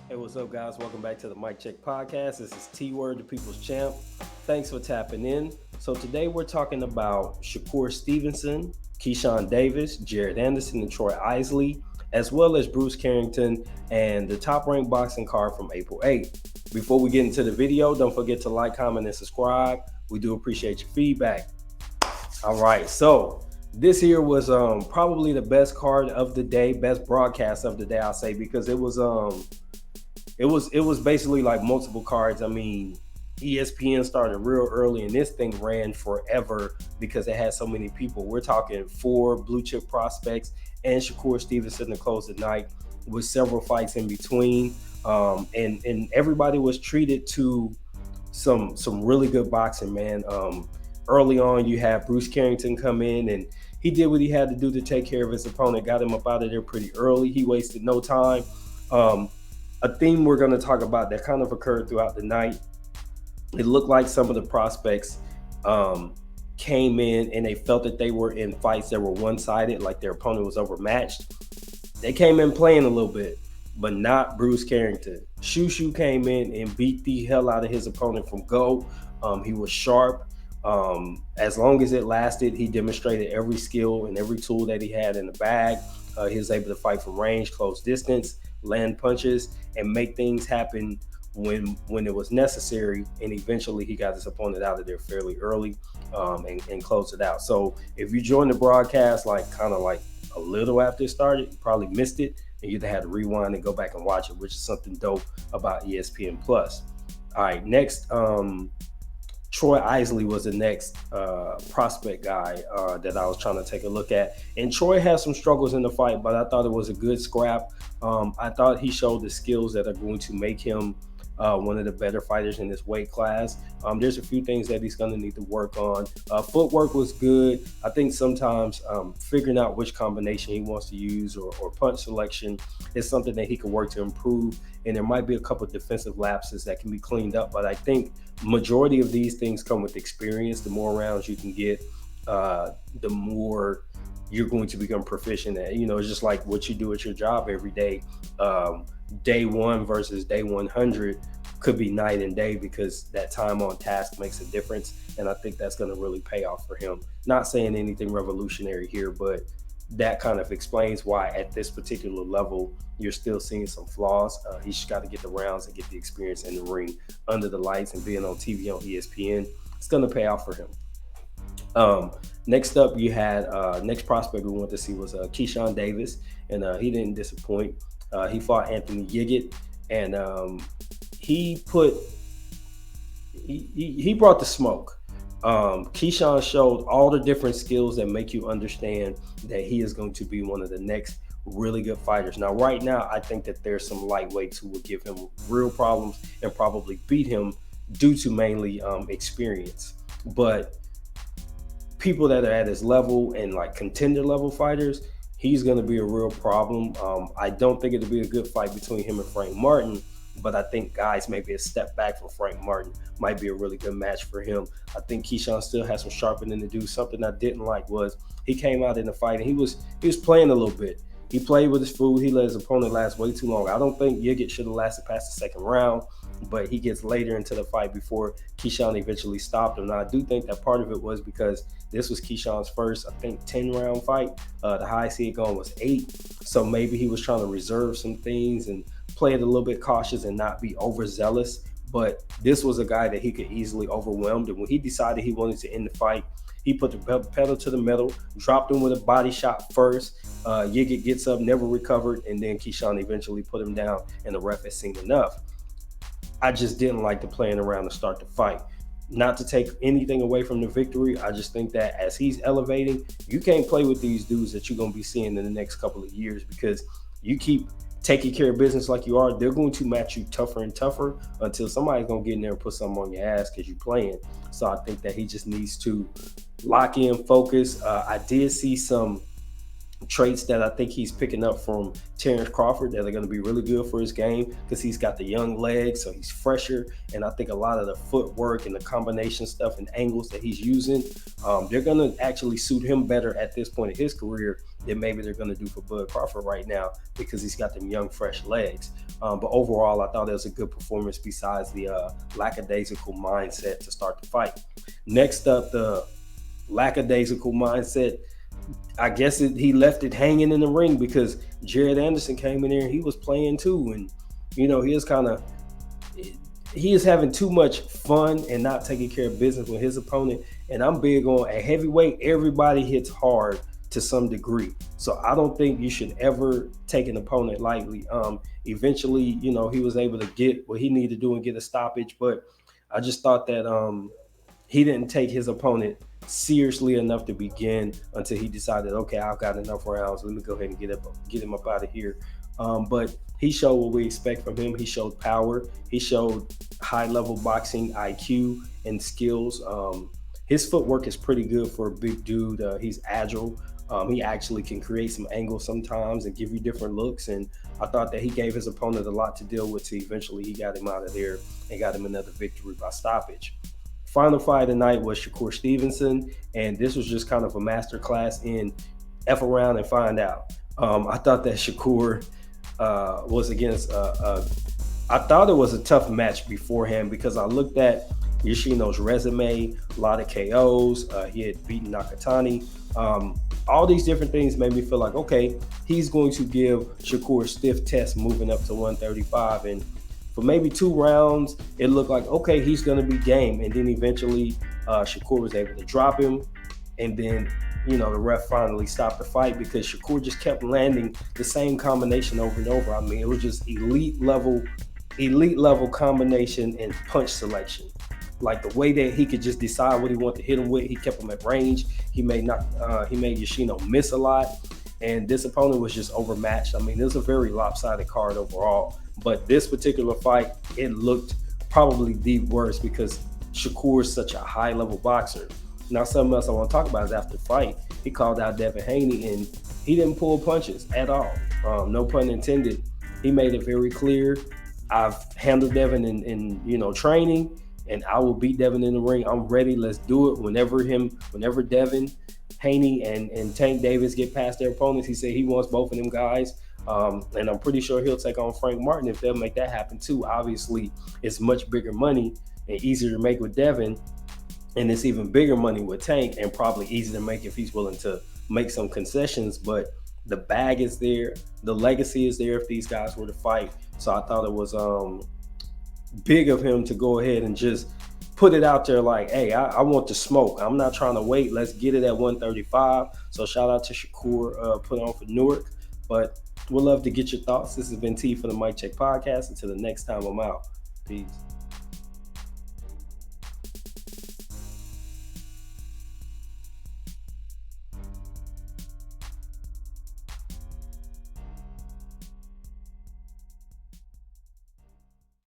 Hey, what's up, guys? Welcome back to the Mic Check Podcast. This is T Word, the People's Champ. Thanks for tapping in. So, today we're talking about Shakur Stevenson, Keyshawn Davis, Jared Anderson, and Troy Isley, as well as Bruce Carrington and the top ranked boxing card from April 8th. Before we get into the video, don't forget to like, comment, and subscribe. We do appreciate your feedback. All right, so this here was probably the best card of the day, best broadcast of the day, I'll say, because it was basically like multiple cards. I mean, ESPN started real early, and this thing ran forever because it had so many people. We're talking 4 blue chip prospects and Shakur Stevenson to close the night, with several fights in between. And everybody was treated to some really good boxing, man. Early on, you have Bruce Carrington come in, and he did what he had to do to take care of his opponent. Got him up out of there pretty early. He wasted no time. Um, a theme we're going to talk about that kind of occurred throughout the night. It looked like some of the prospects came in and they felt that they were in fights that were one-sided, like their opponent was overmatched. They came in playing a little bit, but not Bruce Carrington. Shu-Shu came in and beat the hell out of his opponent from go. He was sharp. As long as it lasted, he demonstrated every skill and every tool that he had in the bag. He was able to fight from range, close distance, land punches, and make things happen when it was necessary. And eventually, he got his opponent out of there fairly early and closed it out. So if you joined the broadcast like kind of like a little after it started, you probably missed it, and you either had to rewind and go back and watch it, which is something dope about ESPN Plus. All right, next. Troy Isley was the next prospect guy that I was trying to take a look at. And Troy had some struggles in the fight, but I thought it was a good scrap. I thought he showed the skills that are going to make him one of the better fighters in this weight class. There's a few things that he's going to need to work on. Footwork was good. I think sometimes figuring out which combination he wants to use or punch selection is something that he can work to improve. And there might be a couple of defensive lapses that can be cleaned up. But I think majority of these things come with experience. The more rounds you can get, the more you're going to become proficient at. It's just like what you do at your job every day. Day one versus day 100 could be night and day because that time on task makes a difference. And I think that's going to really pay off for him. Not saying anything revolutionary here, but that kind of explains why at this particular level you're still seeing some flaws. He's just got to get the rounds and get the experience in the ring under the lights and being on TV on ESPN. It's going to pay off for him. Next up, you had next prospect we wanted to see was Keyshawn Davis, and he didn't disappoint. He fought Anthony Yiggett, and he brought the smoke. Keyshawn showed all the different skills that make you understand that he is going to be one of the next really good fighters. Now, right now, I think that there's some lightweights who will give him real problems and probably beat him due to mainly experience. But people that are at his level and like contender level fighters, he's going to be a real problem. I don't think it'll be a good fight between him and Frank Martin, but I think guys maybe a step back from Frank Martin might be a really good match for him. I think Keyshawn still has some sharpening to do. Something I didn't like was he came out in the fight and he was playing a little bit. He played with his food. He let his opponent last way too long. I don't think Yiggett should have lasted past the second round, but he gets later into the fight before Keyshawn eventually stopped him. Now, I do think that part of it was because this was Keyshawn's first, I think, 10-round fight. The highest he had gone was 8. So maybe he was trying to reserve some things and play it a little bit cautious and not be overzealous. But this was a guy that he could easily overwhelm. And when he decided he wanted to end the fight, he put the pedal to the metal, dropped him with a body shot first. Yiggett gets up, never recovered, and then Keyshawn eventually put him down, and the ref had seen enough. I just didn't like the playing around to start the fight. Not to take anything away from the victory, I just think that as he's elevating, you can't play with these dudes that you're going to be seeing in the next couple of years because you keep taking care of business like you are. They're going to match you tougher and tougher until somebody's going to get in there and put something on your ass because you're playing. So I think that he just needs to lock in, focus. I did see some traits that I think he's picking up from Terrence Crawford that are going to be really good for his game because he's got the young legs, so he's fresher. And I think a lot of the footwork and the combination stuff and angles that he's using, they're going to actually suit him better at this point in his career than maybe they're going to do for Bud Crawford right now because he's got them young, fresh legs. But overall, I thought it was a good performance besides the lackadaisical mindset to start the fight. Next up, the lackadaisical mindset. I guess he left it hanging in the ring because Jared Anderson came in there and he was playing too. And, he is having too much fun and not taking care of business with his opponent. And I'm big on a heavyweight, everybody hits hard to some degree. So I don't think you should ever take an opponent lightly. Eventually, he was able to get what he needed to do and get a stoppage. But I just thought that he didn't take his opponent seriously enough to begin until he decided, okay, I've got enough rounds. Let me go ahead and get him up out of here. But he showed what we expect from him. He showed power. He showed high-level boxing IQ and skills. His footwork is pretty good for a big dude. He's agile. He actually can create some angles sometimes and give you different looks. And I thought that he gave his opponent a lot to deal with. So eventually he got him out of there and got him another victory by stoppage. Final fight of the night was Shakur Stevenson, and this was just kind of a masterclass in F around and find out. I thought that Shakur was against, I thought it was a tough match beforehand because I looked at Yoshino's resume, a lot of KOs. He had beaten Nakatani. All these different things made me feel like, okay, he's going to give Shakur a stiff test moving up to 135. And for maybe 2 rounds, it looked like, okay, he's going to be game. And then eventually Shakur was able to drop him. And then, the ref finally stopped the fight because Shakur just kept landing the same combination over and over. I mean, it was just elite level combination and punch selection. Like the way that he could just decide what he wanted to hit him with, he kept him at range. He made Yoshino miss a lot. And this opponent was just overmatched. I mean, it was a very lopsided card overall. But this particular fight, it looked probably the worst because Shakur is such a high-level boxer. Now, something else I want to talk about is after the fight, he called out Devin Haney, and he didn't pull punches at all. No pun intended. He made it very clear, I've handled Devin in training, and I will beat Devin in the ring. I'm ready. Let's do it. Whenever Devin Haney and Tank Davis get past their opponents, he said he wants both of them guys. And I'm pretty sure he'll take on Frank Martin if they'll make that happen too. Obviously, it's much bigger money and easier to make with Devin, and it's even bigger money with Tank and probably easier to make if he's willing to make some concessions. But the bag is there. The legacy is there if these guys were to fight. So I thought it was big of him to go ahead and just put it out there like, hey, I want the smoke. I'm not trying to wait. Let's get it at 135. So shout out to Shakur, put on for Newark. But we'd love to get your thoughts. This has been T for the Mic Check Podcast. Until the next time, I'm out. Peace.